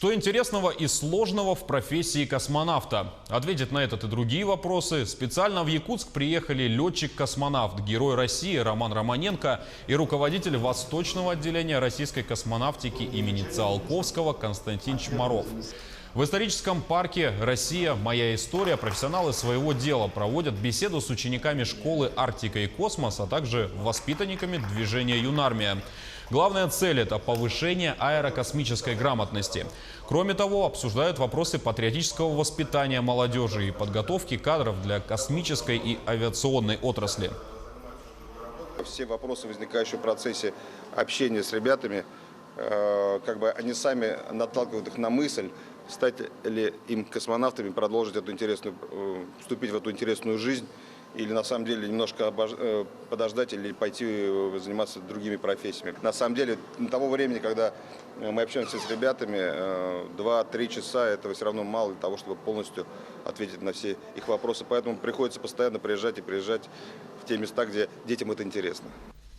Что интересного и сложного в профессии космонавта? Ответить на этот и другие вопросы специально в Якутск приехали летчик-космонавт, герой России Роман Романенко и руководитель Восточного отделения российской космонавтики имени Циолковского Константин Чмаров. В историческом парке «Россия. Моя история» профессионалы своего дела проводят беседу с учениками школы «Арктика и космос», а также воспитанниками движения «Юнармия». Главная цель – это повышение аэрокосмической грамотности. Кроме того, обсуждают вопросы патриотического воспитания молодежи и подготовки кадров для космической и авиационной отрасли. Все вопросы, возникающие в процессе общения с ребятами, они сами наталкивают их на мысль, стать ли им космонавтами, продолжить эту интересную, вступить в эту интересную жизнь, или на самом деле немножко подождать или пойти заниматься другими профессиями. На самом деле, до того времени, когда мы общаемся с ребятами, 2-3 часа, этого все равно мало для того, чтобы полностью ответить на все их вопросы. Поэтому приходится постоянно приезжать в те места, где детям это интересно.